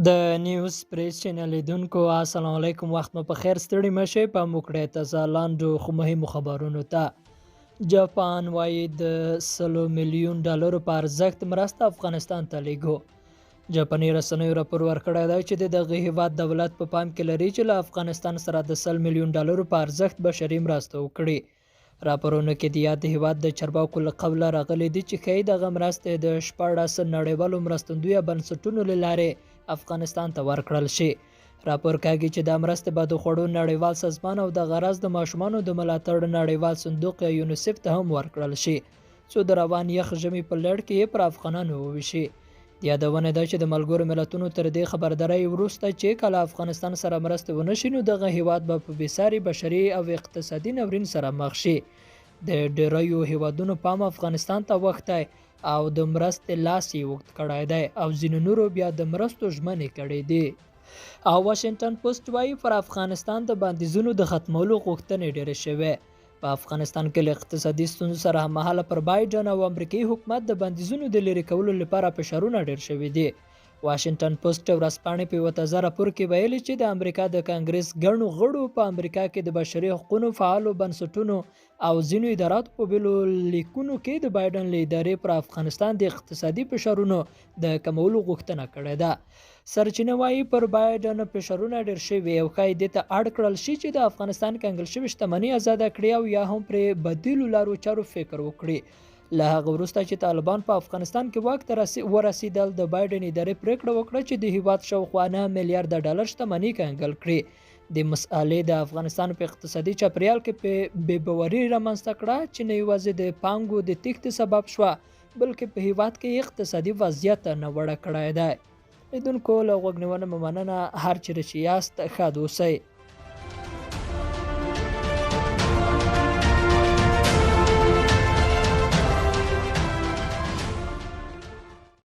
د نیوز پریس چینل لیدونکو السلام علیکم، وخت مو په خیر، ستړي مشه په موکړه تازه لاندو خو مهمو خبرونو ته. جاپان وایي د 100 میلیون ډالرو په ارزښت مرسته افغانستان ته لیږو. جاپاني رسنیو راپور ورکړی دی چې د دغه هیواد دولت په پام کې لري چې له افغانستان سره د 100 میلیون ډالرو په ارزښت بشري مرسته وکړي. راپورونه کې د یاد هیواد د چارواکو له قوله راغلي دي چې ښایي دغه مرستې د 14 نړیوالو مرستندویه بنسټونو له لارې افغانستان ته ورکړل شي. راپور کاږي چې دا مرستې به د خوړو نړیوال سازمان او د غرض د ماشومانو د ملاتړ نړیوال صندوق یا یونیسف ته هم ورکړل شي، څو د روان یخ ژمي په لړ کې یې پر افغانانو وویشي. یادونه ده چې د ملګرو ملتونو تر دې خبرداري وروسته چې کله افغانستان سره مرسته ونه شي نو دغه هیواد به په بېساري بشري او اقتصادي ناورین سره مخ شي. د ډیریو هیوادونو پام افغانستان ته وښتی او د مرستې لاس یې اوږد کړی دی او ځینو نورو بیا د مرستو ژمنې کړې دي. او واشنګټن پوسټ وایي پر افغانستان د بندیزونو د ختمولو غوښتنې ډېرې شوې. په افغانستان کې له اقتصادي ستونزو سره هممهاله پر بایډن او امریکایي حکومت د بندیزونو د لرې کولو لپاره فشارونه ډېر شوي دي. واشنګټن پوسټ ورځپاڼې په یوه تازه راپور کې ویلي چې د امریکا د کانګرس ګڼو غړو په امریکا کې د بشري حقوقو فعالو بنسټونو او ځینو اداراتو په بیلو لیکونو کې د بایډن له ادارې پر افغانستان د اقتصادي فشارونو د کمولو غوښتنه کړې ده. سرچینه وایي پر بایډن فشارونه ډېر شوي او ښایي دې ته اړ کړل شي چې د افغانستان کنګل شوې شتمني ازاده کړي او یا هم پرې بدیلو لارو چارو فکر وکړي. له هغه وروسته چې طالبان په افغانستان کې واک ته ورسېدل، د بایډن ادارې پریکړه وکړه چې د هیواد شاوخوا 9 میلیارډ ډالر شتمني کنګل کړي. د مسئلې د افغانستان په اقتصادي چاپیریال کې په بې باوري رامنځته کړه چې نه یوازې د پانګو د تښتې سبب شوه بلکې په هیواد کې اقتصادي وضعیت ناوړه کړی دی. لیدونکو له غوږ نیونې مننه، هر چیرې چې یاست ښاد اوسئ.